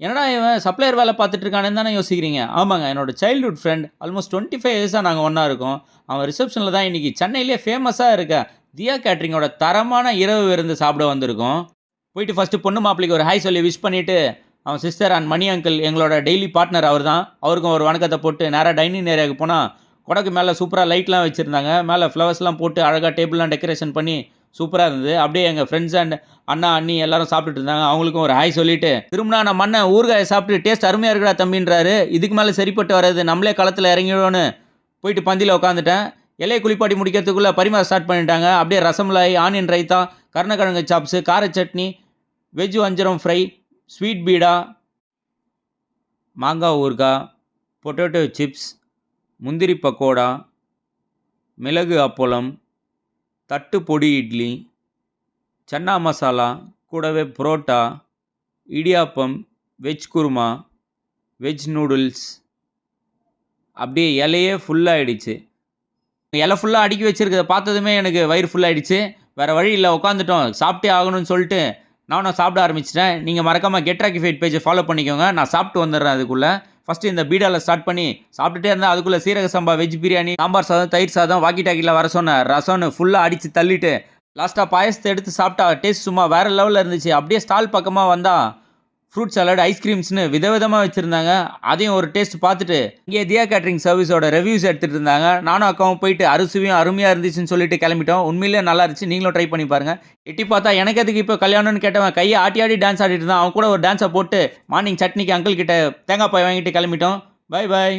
என்னடா இவன் சப்ளையர் வேலை பார்த்துட்டு இருக்கானேன்னு தானே யோசிக்கிறீங்க. ஆமாங்க, என்னோட சைல்ட்ஹுட் ஃப்ரெண்ட். ஆல்மோஸ்ட் 25 இயர்ஸாக நாங்கள் ஒன்றா இருக்கோம். அவன் ரிசப்ஷனில் தான் இன்றைக்கி சென்னையிலேயே ஃபேமஸாக இருக்க தியா கேட்ரிங்கோட தரமான இரவு விருந்து சாப்பிட வந்திருக்கோம். போயிட்டு ஃபஸ்ட்டு பொண்ணு மாப்பிள்ளைக்கு ஒரு ஹாய் சொல்லி விஷ் பண்ணிவிட்டு, அவன் சிஸ்டர் அண்ட் மணி அங்கிள் எங்களோட டெய்லி பார்ட்னர் அவர் தான், அவருக்கும் ஒரு வணக்கத்தை போட்டு நேராக டைனிங் ஏரியாவுக்கு போனால் கொடைக்கு மேலே சூப்பராக லைட்லாம் வச்சுருந்தாங்க. மேலே ஃப்ளவர்ஸ்லாம் போட்டு அழகாக டேபிள்லாம் டெக்கரேஷன் பண்ணி சூப்பராக இருந்தது. அப்படியே எங்கள் ஃப்ரெண்ட்ஸ் அண்ட் அண்ணா அண்ணி எல்லாரும் சாப்பிட்டுட்டு இருந்தாங்க. அவங்களுக்கும் ஒரு ஹாய் சொல்லிவிட்டு திரும்பினா நம்ம அண்ணன் ஊறுகாயை சாப்பிட்டு டேஸ்ட் அருமையாக இருக்குடா தம்பின்றாரு. இதுக்கு மேலே சரிப்பட்டு வராது, நம்மளே களத்தில் இறங்கிடுவோன்னு போயிட்டு பந்தியில் உட்காந்துட்டேன். இலையை குளிப்பாட்டி முடிக்கிறதுக்குள்ளே பரிமாற ஸ்டார்ட் பண்ணிட்டாங்க. அப்படியே ரசமலாய், ஆனியன் ரைத்தா, கருணக்கிழங்கு சாப்ஸு, கார சட்னி, வெஜ் வஞ்சரம் ஃப்ரை, ஸ்வீட் பீடா, மாங்காய் ஊறுகாய், பொட்டேட்டோ சிப்ஸ், முந்திரி பக்கோடா, மிளகு அப்பளம், தட்டு பொடி இட்லி, சன்னா மசாலா, கூடவே parotta, idiyappam, veg kurma, veg noodles. அப்படியே இலையே ஃபுல்லாகிடுச்சு. இலை ஃபுல்லாக அடுக்கி வச்சுருக்கத பார்த்ததுமே எனக்கு வயிறு ஃபுல்லாகிடுச்சு. வேறு வழி இல்லை, உட்காந்துட்டோம். சாப்பிட்டே ஆகணும்னு சொல்லிட்டு நானும் சாப்பிட ஆரம்பிச்சிட்டேன். நீங்கள் மறக்காமல் கெட்ராக்கிஃபைட் பேஜை ஃபாலோ பண்ணிக்கோங்க. நான் சாப்பிட்டு வந்துடுறேன். அதுக்குள்ளே ஃபஸ்ட்டு இந்த பீடாவில் ஸ்டார்ட் பண்ணி சாப்பிட்டுட்டே இருந்தால் அதுக்குள்ளே சீரக சம்பா வெஜ் பிரியாணி, சாம்பார் சாதம், தயிர் சாதம், வாக்கி டாக்கியில் வர சொன்ன ரசம்னு ஃபுல்லாக அடித்து தள்ளிட்டு லாஸ்ட்டாக பாயசத்தை எடுத்து சாப்பிட்டா டேஸ்ட் சும்மா வேறு லெவலில் இருந்துச்சு. அப்படியே ஸ்டால் பக்கமாக வந்தால் ஃப்ரூட் சாலட், ஐஸ்கிரீம்ஸ்னு விதவிதமாக வச்சுருந்தாங்க. அதையும் ஒரு டேஸ்ட் பார்த்துட்டு இங்கே தியா கேட்ரிங் சர்வீஸோட ரிவ்யூஸ் எடுத்துகிட்டு இருந்தாங்க. நானும் அக்காவும் போயிட்டு அறுசுவையும் அருமையாக இருந்துச்சுன்னு சொல்லிட்டு கிளம்பிட்டோம். உண்மையிலே நல்லா இருந்துச்சு, நீங்களும் ட்ரை பண்ணி பாருங்கள். எட்டி பார்த்தா எனக்கு எதுக்கு இப்போ கல்யாணம்னு கேட்டவன் கையை ஆட்டி ஆடி டான்ஸ் ஆடிட்டு இருந்தான். அவன் கூட ஒரு டான்ஸை போட்டு மார்னிங் சட்னிக்கு அங்கிள் கிட்ட தேங்காய் பாய் வாங்கிட்டு கிளம்பிட்டோம். Bye bye.